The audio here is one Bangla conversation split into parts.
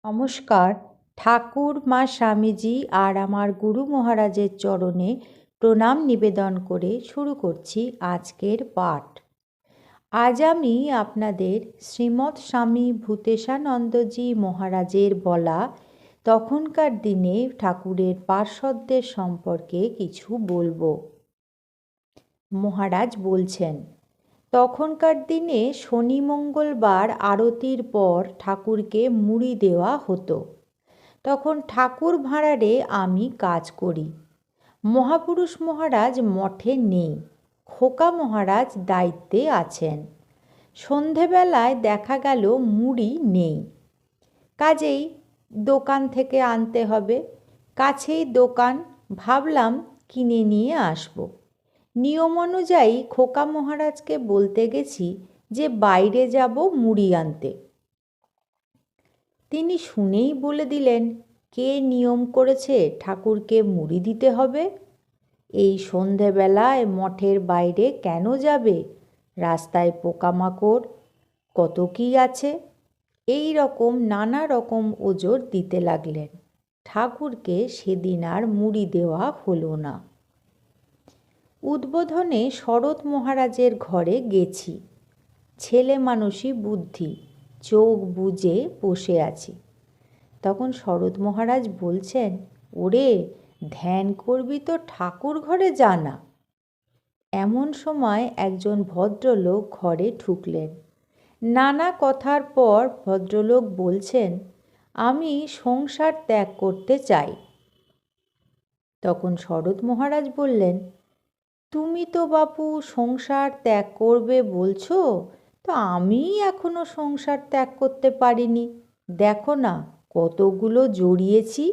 নমস্কার। ঠাকুর মা স্বামীজি আর আমার গুরু মহারাজের চরণে প্রণাম নিবেদন করে শুরু করছি আজকের পাঠ। আজ আমি আপনাদের শ্রীমৎ স্বামী ভূতেশানন্দজি মহারাজের বলা তখনকার দিনে ঠাকুরের পার্ষদদের সম্পর্কে কিছু বলবো। মহারাজ বলছেন, তখনকার দিনে শনি মঙ্গলবার আরতির পর ঠাকুরকে মুড়ি দেওয়া হতো। তখন ঠাকুর ভাঁড়ারে আমি কাজ করি। মহাপুরুষ মহারাজ মঠে নেই, খোকা মহারাজ দায়িত্বে আছেন। সন্ধেবেলায় দেখা গেল মুড়ি নেই, কাজেই দোকান থেকে আনতে হবে। কাছেই দোকান, ভাবলাম কিনে নিয়ে আসবো। নিয়ম অনুযায়ী খোকা মহারাজকে বলতে গেছি যে বাইরে যাব মুড়ি আনতে। তিনি শুনেই বলে দিলেন, কে নিয়ম করেছে ঠাকুরকে মুড়ি দিতে হবে? এই সন্ধেবেলায় মঠের বাইরে কেন যাবে? রাস্তায় পোকামাকড় কত কী আছে। এই রকম নানা রকম ওজর দিতে লাগলেন। ঠাকুরকে সেদিন আর মুড়ি দেওয়া হলো না। উদ্বোধনে শরৎ মহারাজের ঘরে গেছি। ছেলে মানুষই বুদ্ধি, চোখ বুজে বসে আছি। তখন শরৎ মহারাজ বলছেন, ওরে ধ্যান করবি তো ঠাকুর ঘরে যা না। এমন সময় একজন ভদ্রলোক ঘরে ঢুকলেন। নানা কথার পর ভদ্রলোক বলছেন, আমি সংসার ত্যাগ করতে চাই। তখন শরৎ মহারাজ বললেন, তুমি তো বাপু সংসার ত্যাগ করবে বলছো, তো আমি এখনো সংসার ত্যাগ করতে পারিনি। দেখো না কতগুলো জড়িয়েছি।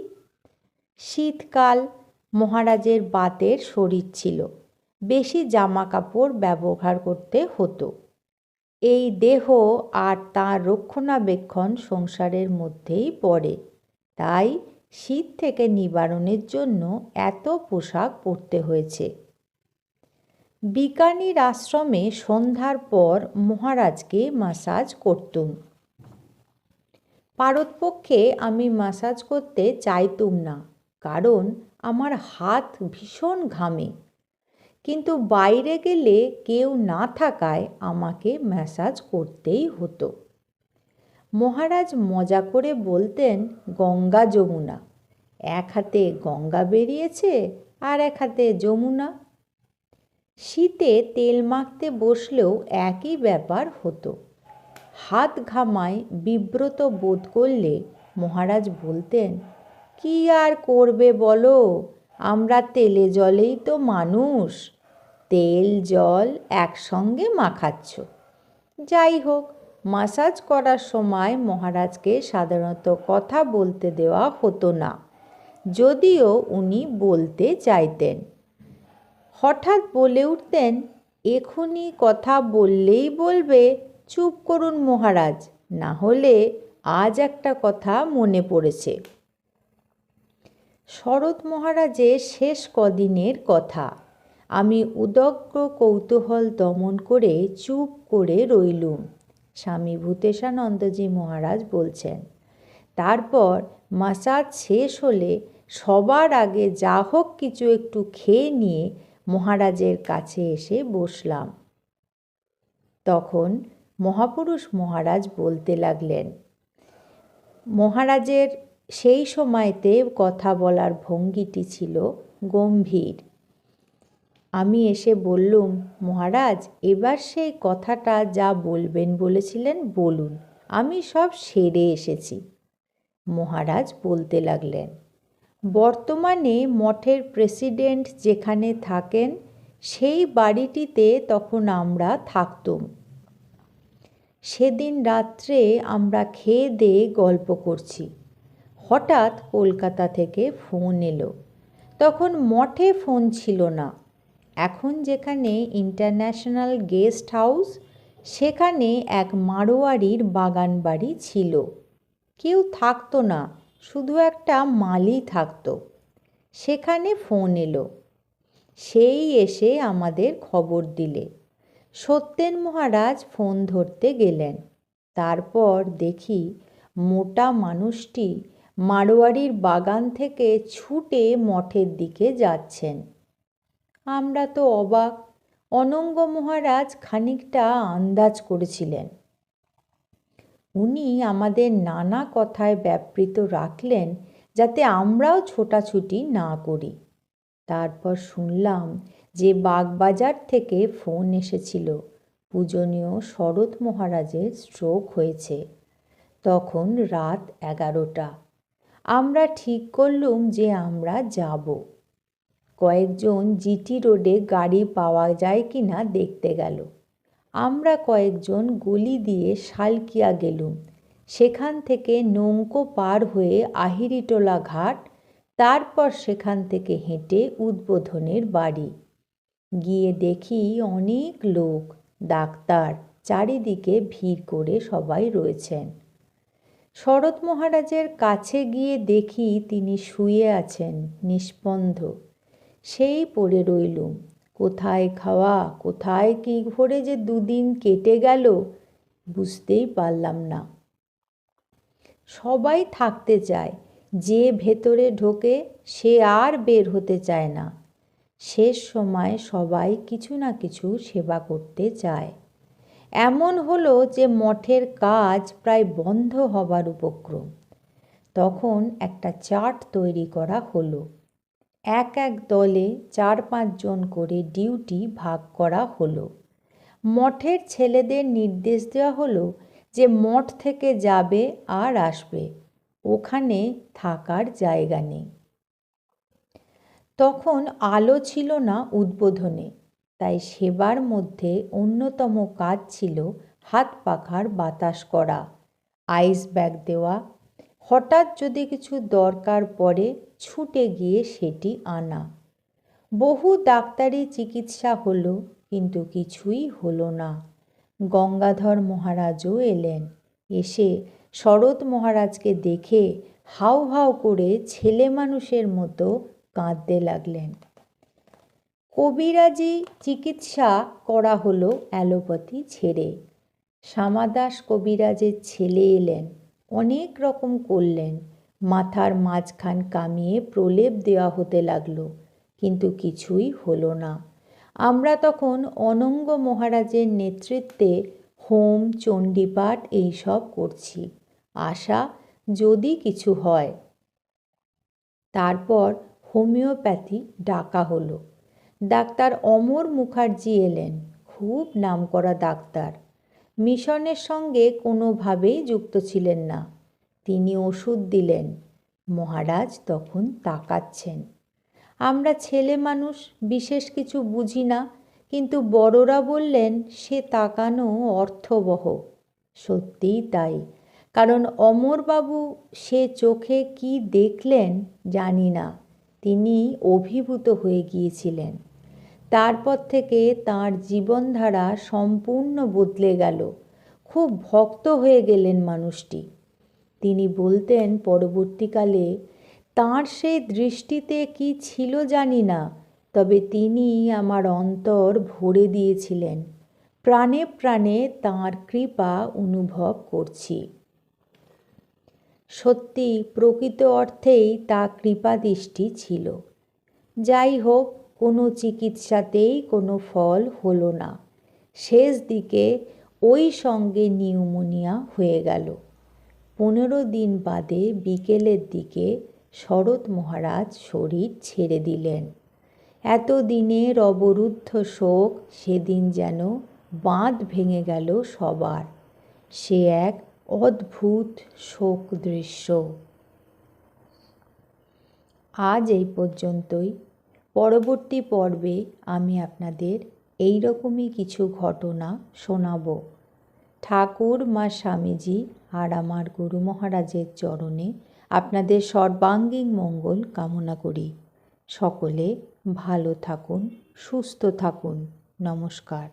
শীতকাল, মহারাজের বাতের শরীর ছিল, বেশি জামা কাপড় ব্যবহার করতে হতো। এই দেহ আর তার রক্ষণাবেক্ষণ সংসারের মধ্যেই পড়ে, তাই শীত থেকে নিবারণের জন্য এত পোশাক পরতে হয়েছে। বিকানির আশ্রমে সন্ধ্যার পর মহারাজকে ম্যাসাজ করতুম। পারতপক্ষে আমি ম্যাসাজ করতে চাইতুম না, কারণ আমার হাত ভীষণ ঘামে। কিন্তু বাইরে গেলে কেউ না থাকায় আমাকে ম্যাসাজ করতেই হতো। মহারাজ মজা করে বলতেন, গঙ্গা যমুনা, এক হাতে গঙ্গা বেরিয়েছে আর এক হাতে যমুনা। শীতে তেল মাখতে বসলেও একই ব্যাপার হতো। হাত ঘামায় বিব্রত বোধ করলে মহারাজ বলতেন, কি আর করবে বলো, আমরা তেলে জলেই তো মানুষ, তেল জল একসঙ্গে মাখাচ্ছ। যাই হোক, ম্যাসাজ করার সময় মহারাজকে সাধারণত কথা বলতে দেওয়া হতো না, যদিও উনি বলতে চাইতেন। হঠাৎ বলে উঠতেন, এখনই কথা বললেই বলবে চুপ করুন মহারাজ, না হলে আজ একটা কথা মনে পড়েছে। শরৎ মহারাজের শেষ কদিনের কথা। আমি উদগ্র কৌতূহল দমন করে চুপ করে রইলুম। স্বামী ভূতেশানন্দজি মহারাজ বলছেন, তারপর ম্যাসাজ শেষ হলে সবার আগে যা হোক কিছু একটু খেয়ে নিয়ে মহারাজের কাছে এসে বসলাম। তখন মহাপুরুষ মহারাজ বলতে লাগলেন। মহারাজের সেই সময়তে কথা বলার ভঙ্গিটি ছিল গম্ভীর। আমি এসে বললুম, মহারাজ এবার সেই কথাটা যা বলবেন বলেছিলেন বলুন, আমি সব সেরে এসেছি। মহারাজ বলতে লাগলেন, বর্তমানে মঠের প্রেসিডেন্ট যেখানে থাকেন সেই বাড়িটিতে তখন আমরা থাকতুম। সেদিন রাত্রে আমরা খেয়ে দেয়ে গল্প করছি, হঠাৎ কলকাতা থেকে ফোন এলো। তখন মঠে ফোন ছিল না, এখন যেখানে ইন্টারন্যাশনাল গেস্ট হাউস সেখানে এক মারোয়ারির বাগান বাড়ি ছিল। কেউ থাকতো না, শুধু একটা মালি থাকতো। সেখানে ফোন এলো, সেই এসে আমাদের খবর দিলে। সত্যেন মহারাজ ফোন ধরতে গেলেন। তারপর দেখি মোটা মানুষটি মারোয়ারির বাগান থেকে ছুটে মঠের দিকে যাচ্ছেন। আমরা তো অবাক। অনঙ্গ মহারাজ খানিকটা আন্দাজ করেছিলেন। উনি আমাদের নানা কথায় ব্যাপৃত রাখলেন যাতে আমরাও ছোটাছুটি না করি। তারপর শুনলাম যে বাগবাজার থেকে ফোন এসেছিল, পূজনীয় শরৎ মহারাজের স্ট্রোক হয়েছে। তখন রাত 11টা। আমরা ঠিক করলুম যে আমরা যাব। কয়েকজন জিটি রোডে গাড়ি পাওয়া যায় কি না দেখতে গেল। আমরা কয়েকজন গলি দিয়ে শালকিয়া গেলুম। সেখান থেকে নৌকো পার হয়ে আহিরিটোলা ঘাট, তারপর সেখান থেকে হেঁটে উদ্বোধনের বাড়ি। গিয়ে দেখি অনেক লোক, ডাক্তার চারিদিকে ভিড় করে সবাই রয়েছেন। শরৎ মহারাজের কাছে গিয়ে দেখি তিনি শুয়ে আছেন নিস্পন্দ। সেই পড়ে রইলুম। কোথায় খাওয়া, কোথায় কি ঘরে যে দুদিন কেটে গেল বুঝতেই পারলাম না। সবাই থাকতে চায়, যে ভেতরে ঢোকে সে আর বের হতে চায় না। শেষ সময় সবাই কিছু না কিছু সেবা করতে চায়। এমন হলো যে মঠের কাজ প্রায় বন্ধ হবার উপক্রম। তখন একটা চার্ট তৈরি করা হলো। এক এক দলে 4-5 জন করে ডিউটি ভাগ করা হলো। মঠের ছেলেদের নির্দেশ দেওয়া হলো যে মঠ থেকে যাবে আর আসবে, ওখানে থাকার জায়গা নেই। তখন আলো ছিল না উদ্বোধনে, তাই সেবার মধ্যে অন্যতম কাজ ছিল হাত পাখার বাতাস করা, আইস ব্যাগ দেওয়া, হঠাৎ যদি কিছু দরকার পড়ে ছুটে গিয়ে সেটি আনা। বহু ডাক্তারি চিকিৎসা হলো, কিন্তু কিছুই হলো না। গঙ্গাধর মহারাজও এলেন। এসে শরৎ মহারাজকে দেখে হাউ হাউ করে ছেলে মানুষের মতো কাঁদতে লাগলেন। কবিরাজি চিকিৎসা করা হলো অ্যালোপ্যাথি ছেড়ে। শ্যামাদাস কবিরাজের ছেলে এলেন, অনেক রকম করলেন। মাথার মাঝখান কামিয়ে প্রলেপ দেওয়া হতে লাগলো, কিন্তু কিছুই হলো না। আমরা তখন অনঙ্গ মহারাজের নেতৃত্বে হোম, চণ্ডীপাঠ এইসব করছি, আশা যদি কিছু হয়। তারপর হোমিওপ্যাথি ডাকা হলো। ডাক্তার অমর মুখার্জি এলেন, খুব নামকরা ডাক্তার। মিশনের সঙ্গে কোনোভাবেই যুক্ত ছিলেন না। তিনি ওষুধ দিলেন। মহারাজ তখন তাকাচ্ছেন। আমরা ছেলে মানুষ, বিশেষ কিছু বুঝি না, কিন্তু বড়রা বললেন সে তাকানো অর্থবহ। সত্যিই তাই, কারণ অমরবাবু সে চোখে কি দেখলেন জানি না, তিনি অভিভূত হয়ে গিয়েছিলেন। তারপর থেকে তাঁর জীবনধারা সম্পূর্ণ বদলে গেল। খুব ভক্ত হয়ে গেলেন মানুষটি। তিনি বলতেন পরবর্তীকালে তাঁর সেই দৃষ্টিতে কি ছিল জানি না, তবে তিনি আমার অন্তর ভরে দিয়েছিলেন। প্রাণে প্রাণে তাঁর কৃপা অনুভব করছি। সত্যি প্রকৃত অর্থেই তা কৃপাদৃষ্টি ছিল। যাই হোক, কোনো চিকিৎসাতেই কোনো ফল হলো না। শেষ দিকে ওই সঙ্গে নিউমোনিয়া হয়ে গেল। 15 দিন বাদে বিকেলের দিকে শরৎ মহারাজ শরীর ছেড়ে দিলেন। এতদিনের অবরুদ্ধ শোক সেদিন যেন বাঁধ ভেঙে গেল সবার। সে এক অদ্ভুত শোক দৃশ্য। আজ এই পর্যন্তই। পরবর্তী পর্বে আমি আপনাদের এই রকমই কিছু ঘটনা শোনাব। ঠাকুর, মা স্বামীজি আর আমার গুরু মহারাজের চরণে আপনাদের সর্বাঙ্গীন মঙ্গল কামনা করি। সকলে ভালো থাকুন, সুস্থ থাকুন। নমস্কার।